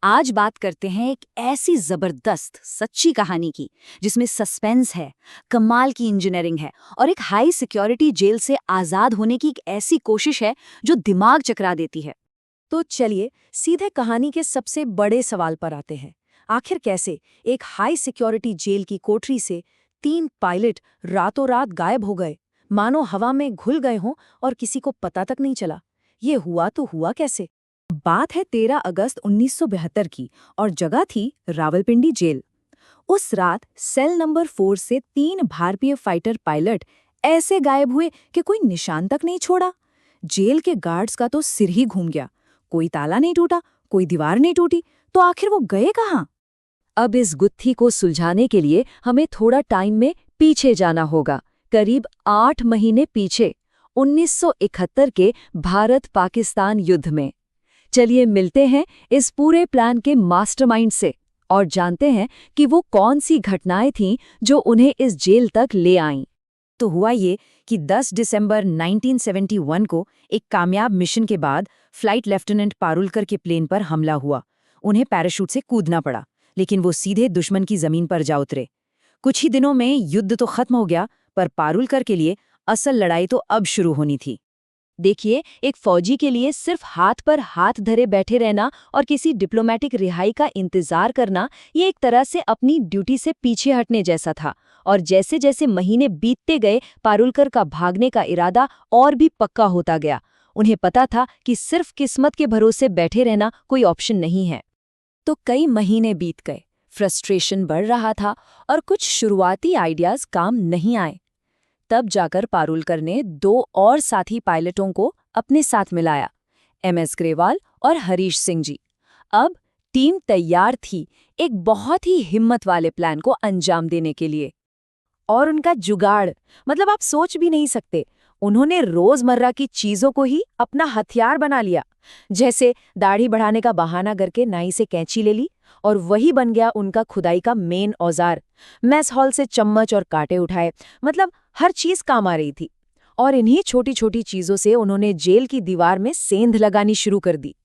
आज बात करते हैं एक ऐसी जबरदस्त सच्ची कहानी की जिसमें सस्पेंस है, कमाल की इंजीनियरिंग है और एक हाई सिक्योरिटी जेल से आजाद होने की एक ऐसी कोशिश है जो दिमाग चकरा देती है। तो चलिए सीधे कहानी के सबसे बड़े सवाल पर आते हैं। आखिर कैसे एक हाई सिक्योरिटी जेल की कोठरी से 3 पायलट रातों रात गायब हो गए, मानो हवा में घुल गए हों और किसी को पता तक नहीं चला। ये हुआ तो हुआ कैसे? बात है 13 अगस्त 1972 की और जगह थी रावलपिंडी जेल। उस रात सेल नंबर 4 से 3 भारतीय फाइटर पायलट ऐसे गायब हुए कि कोई निशान तक नहीं छोड़ा। जेल के गार्ड्स का तो सिर ही घूम गया। कोई ताला नहीं टूटा, कोई दीवार नहीं टूटी, तो आखिर वो गए कहाँ? अब इस गुत्थी को सुलझाने के लिए हमें थोड़ा टाइम में पीछे जाना होगा, करीब 8 महीने पीछे, 1971 के भारत-पाकिस्तान युद्ध में। चलिए मिलते हैं इस पूरे प्लान के मास्टरमाइंड से और जानते हैं कि वो कौन सी घटनाएं थीं जो उन्हें इस जेल तक ले आईं। तो हुआ ये कि 10 दिसंबर 1971 को एक कामयाब मिशन के बाद फ्लाइट लेफ्टिनेंट पारुलकर के प्लेन पर हमला हुआ। उन्हें पैराशूट से कूदना पड़ा, लेकिन वो सीधे दुश्मन की जमीन पर जा उतरे। कुछ ही दिनों में युद्ध तो खत्म हो गया, पर पारुलकर के लिए असल लड़ाई तो अब शुरू होनी थी। देखिए, एक फौजी के लिए सिर्फ हाथ पर हाथ धरे बैठे रहना और किसी डिप्लोमेटिक रिहाई का इंतजार करना, ये एक तरह से अपनी ड्यूटी से पीछे हटने जैसा था। और जैसे जैसे महीने बीतते गए, पारुलकर का भागने का इरादा और भी पक्का होता गया। उन्हें पता था कि सिर्फ किस्मत के भरोसे बैठे रहना कोई ऑप्शन नहीं है। तो कई महीने बीत गए, फ्रस्ट्रेशन बढ़ रहा था और कुछ शुरुआती आइडियाज काम नहीं आए। तब जाकर पारुलकर ने 2 और साथी पायलटों को अपने साथ मिलाया, MS ग्रेवाल और हरीश सिंह जी। अब टीम तैयार थी एक बहुत ही हिम्मत वाले प्लान को अंजाम देने के लिए। और उनका जुगाड़, मतलब आप सोच भी नहीं सकते। उन्होंने रोजमर्रा की चीजों को ही अपना हथियार बना लिया। जैसे दाढ़ी बढ़ाने का बहाना करके नाई से कैंची ले ली और वही बन गया उनका खुदाई का मेन औजार। मैस हॉल से चम्मच और कांटे उठाए, मतलब हर चीज काम आ रही थी। और इन्हीं छोटी छोटी चीजों से उन्होंने जेल की दीवार में सेंध लगानी शुरू कर दी।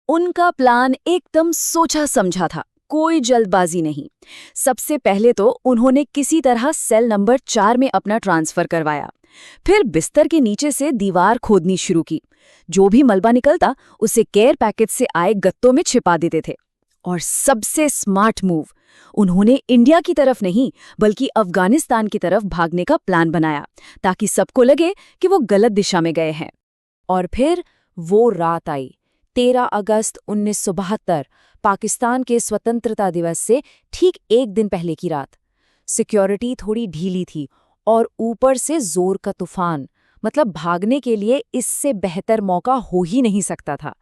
उनका प्लान एकदम सोचा समझा था, कोई जल्दबाजी नहीं। सबसे पहले तो उन्होंने किसी तरह सेल नंबर 4 में अपना ट्रांसफर करवाया। फिर बिस्तर के नीचे से दीवार खोदनी शुरू की। जो भी मलबा निकलता उसे केयर पैकेट से आए गत्तों में छिपा देते थे। और सबसे स्मार्ट मूव, उन्होंने इंडिया की तरफ नहीं बल्कि अफगानिस्तान की तरफ भागने का प्लान बनाया, ताकि सबको लगे कि वो गलत दिशा में गए हैं। और फिर वो रात आई, 13 अगस्त 1972, पाकिस्तान के स्वतंत्रता दिवस से ठीक एक दिन पहले की रात। सिक्योरिटी थोड़ी ढीली थी और ऊपर से जोर का तूफान, मतलब भागने के लिए इससे बेहतर मौका हो ही नहीं सकता था।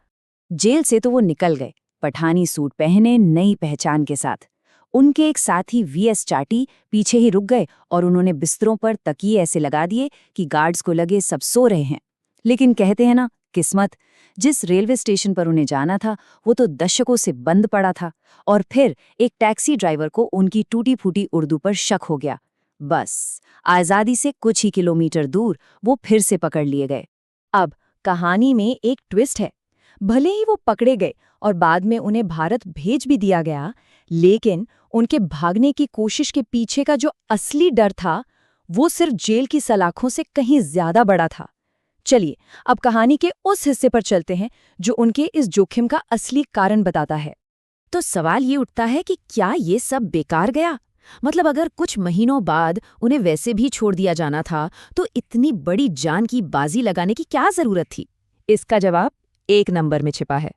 जेल से तो वो निकल गए, पठानी सूट पहने, नई पहचान के साथ। उनके एक साथी VS चाटी पीछे ही रुक गए और उन्होंने बिस्तरों पर तकिए ऐसे लगा दिए कि गार्ड्स को लगे सब सो रहे हैं। लेकिन कहते हैं ना, किस्मत, जिस रेलवे स्टेशन पर उन्हें जाना था वो तो दशकों से बंद पड़ा था। और फिर एक टैक्सी ड्राइवर को उनकी टूटी फूटी उर्दू पर शक हो गया। बस आज़ादी से कुछ ही किलोमीटर दूर वो फिर से पकड़ लिए गए। अब कहानी में एक ट्विस्ट है। भले ही वो पकड़े गए और बाद में उन्हें भारत भेज भी दिया गया, लेकिन उनके भागने की कोशिश के पीछे का जो असली डर था वो सिर्फ जेल की सलाखों से कहीं ज्यादा बड़ा था। चलिए अब कहानी के उस हिस्से पर चलते हैं जो उनके इस जोखिम का असली कारण बताता है। तो सवाल ये उठता है कि क्या ये सब बेकार गया? मतलब अगर कुछ महीनों बाद उन्हें वैसे भी छोड़ दिया जाना था तो इतनी बड़ी जान की बाजी लगाने की क्या जरूरत थी? इसका जवाब एक नंबर में छिपा है।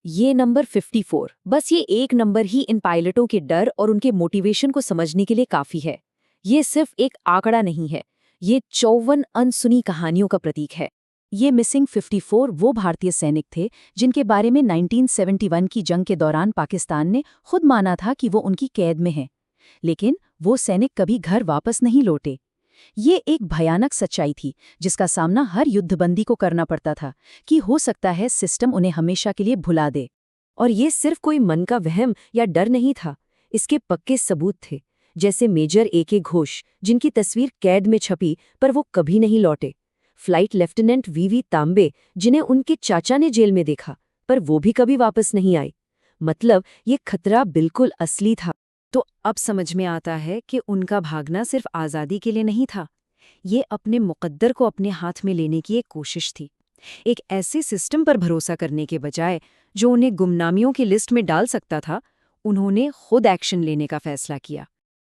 ये नंबर 54। बस ये एक नंबर ही इन पायलटों के डर और उनके मोटिवेशन को समझने के लिए काफी है। ये सिर्फ एक आंकड़ा नहीं है, ये 54 अनसुनी कहानियों का प्रतीक है। ये मिसिंग 54 वो भारतीय सैनिक थे जिनके बारे में 1971 की जंग के दौरान पाकिस्तान ने खुद माना था कि वो उनकी कैद में हैं। लेकिन वो सैनिक कभी घर वापस नहीं लौटे। ये एक भयानक सच्चाई थी जिसका सामना हर युद्धबंदी को करना पड़ता था कि हो सकता है सिस्टम उन्हें हमेशा के लिए भुला दे। और ये सिर्फ कोई मन का वहम या डर नहीं था, इसके पक्के सबूत थे। जैसे मेजर AK घोष, जिनकी तस्वीर कैद में छपी पर वो कभी नहीं लौटे। फ्लाइट लेफ्टिनेंट VV तांबे, जिन्हें उनके चाचा ने जेल में देखा पर वो भी कभी वापस नहीं आए। मतलब ये खतरा बिल्कुल असली था। तो अब समझ में आता है कि उनका भागना सिर्फ आज़ादी के लिए नहीं था, ये अपने मुकद्दर को अपने हाथ में लेने की एक कोशिश थी। एक ऐसे सिस्टम पर भरोसा करने के बजाय जो उन्हें गुमनामियों की लिस्ट में डाल सकता था, उन्होंने खुद एक्शन लेने का फैसला किया।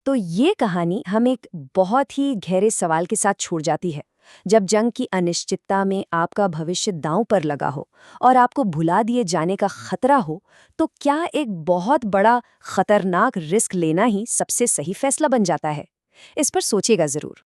तो ये कहानी हम एक बहुत ही गहरे सवाल के साथ छोड़ जाती है। जब जंग की अनिश्चितता में आपका भविष्य दांव पर लगा हो और आपको भुला दिए जाने का खतरा हो, तो क्या एक बहुत बड़ा खतरनाक रिस्क लेना ही सबसे सही फैसला बन जाता है? इस पर सोचिएगा जरूर।